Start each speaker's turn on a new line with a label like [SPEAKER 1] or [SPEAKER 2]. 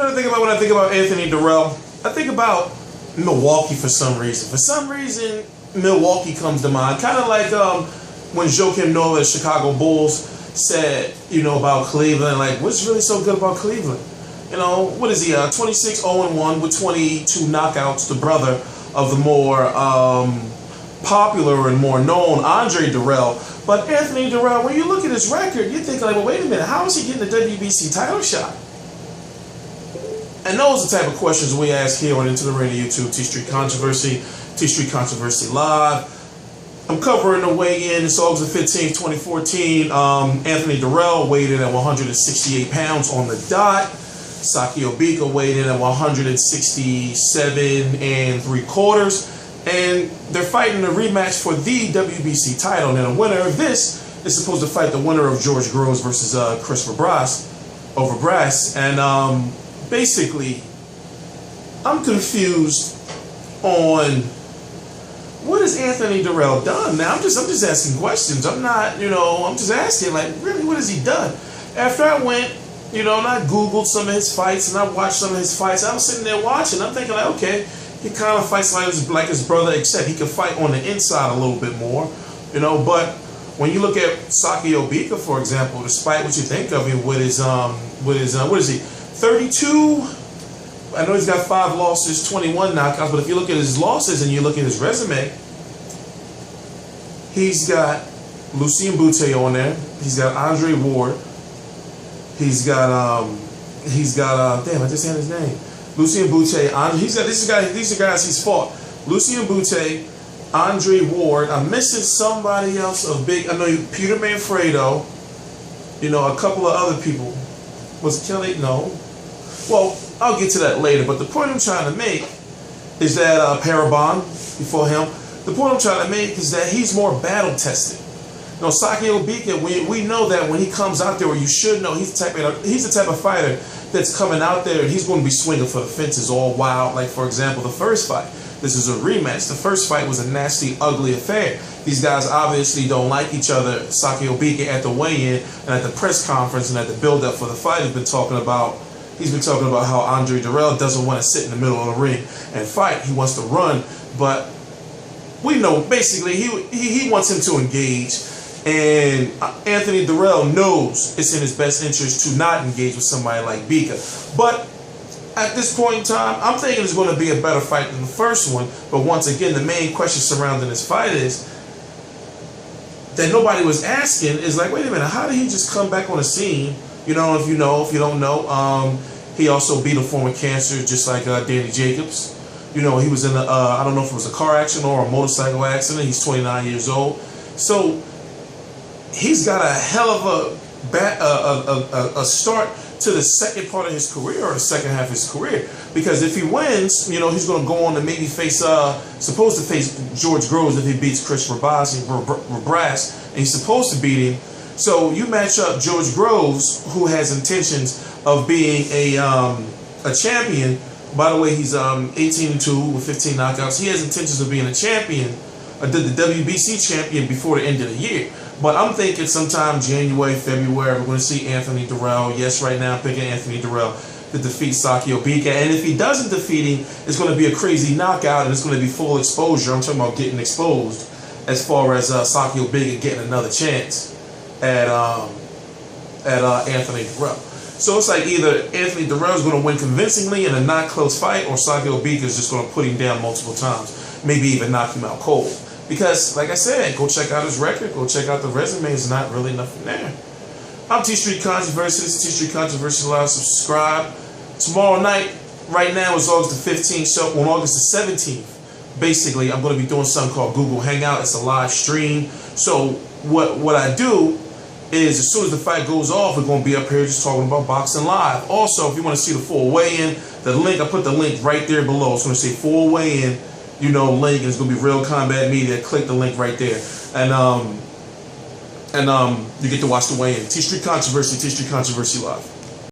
[SPEAKER 1] what I think about when I think about Anthony Dirrell? I think about Milwaukee for some reason. For some reason, Milwaukee comes to mind. Kind of like when Joakim Noah, the Chicago Bulls, said, about Cleveland, like, what's really so good about Cleveland? What is he, 26-0-1 with 22 knockouts, the brother of the more popular and more known Andre Dirrell. But Anthony Dirrell, when you look at his record, you think, like, well, wait a minute, how is he getting the WBC title shot? And those are the type of questions we ask here on Into the Arena YouTube, TstreeT Controversy, TstreeT Controversy Live. I'm covering the weigh-in. It's August the 15th, 2014. Anthony Dirrell weighed in at 168 pounds on the dot. Sakio Bika weighed in at 167 3/4. And they're fighting a rematch for the WBC title. And the winner of this is supposed to fight the winner of George Groves versus Chris Rebrasse. And basically, I'm confused on what has Anthony Dirrell done. Now I'm just asking questions. I'm not, I'm just asking, like, really, what has he done? After I went, and I Googled some of his fights and I watched some of his fights, I was sitting there watching. I'm thinking, like, okay, he kind of fights like his brother, except he can fight on the inside a little bit more, But when you look at Sakio Bika, for example, despite what you think of him with his what is he, 32? I know he's got 5 losses, 21 knockouts, but if you look at his losses and you look at his resume, he's got Lucien Bute on there. He's got Andre Ward. He's got damn, I just had his name. Lucien Bute. These are guys he's fought. Lucien Bute, Andre Ward. I'm missing somebody else of big. I know Peter Manfredo. A couple of other people. Was it Kelly? No. Well, I'll get to that later. But the point I'm trying to make is that Parabon before him. The point I'm trying to make is that he's more battle tested. Sakio Bika, we know that when he comes out there, or you should know, he's the type of fighter that's coming out there and he's going to be swinging for the fences all wild. Like, for example, the first fight. This is a rematch. The first fight was a nasty, ugly affair. These guys obviously don't like each other. Sakio Bika at the weigh-in and at the press conference and at the build-up for the fight, he's been talking about how Andre Dirrell doesn't want to sit in the middle of the ring and fight. He wants to run, but we know basically he wants him to engage. And Anthony Dirrell knows it's in his best interest to not engage with somebody like Bika. But at this point in time, I'm thinking it's going to be a better fight than the first one. But once again, the main question surrounding this fight is that nobody was asking is like, wait a minute, how did he just come back on the scene? If you don't know, he also beat a form of cancer just like Danny Jacobs. He was in I don't know if it was a car accident or a motorcycle accident. He's 29 years old. So he's got a hell of a start to the second part of his career, or the second half of his career. Because if he wins, he's going to go on to maybe supposed to face George Groves if he beats Chris Rebrasse, and he's supposed to beat him. So you match up George Groves, who has intentions of being a champion. By the way, he's 18-2 with 15 knockouts. He has intentions of being a champion, the WBC champion, before the end of the year. But I'm thinking sometime January, February, we're going to see Anthony Dirrell. Yes, right now I'm picking Anthony Dirrell to defeat Sakio Bika. And if he doesn't defeat him, it's going to be a crazy knockout and it's going to be full exposure. I'm talking about getting exposed as far as Sakio Bika getting another chance at Anthony Dirrell. So it's like either Anthony Dirrell is going to win convincingly in a not close fight, or Sakio Bika is just going to put him down multiple times, maybe even knock him out cold. Because, like I said, go check out his record, go check out the resume. It's not really nothing there. I'm TstreeT Controversy. This is TstreeT Controversy Live. Subscribe. Tomorrow night, right now, is August the 15th. So on August the 17th, basically, I'm going to be doing something called Google Hangout. It's a live stream. So what I do is, as soon as the fight goes off, we're going to be up here just talking about boxing live. Also, if you want to see the full weigh-in, the link, I put the link right there below. It's going to say full weigh-in. Link, and it's gonna be Real Combat Media. Click the link right there, and you get to watch the weigh-in. TstreeT Controversy, TstreeT Controversy Live.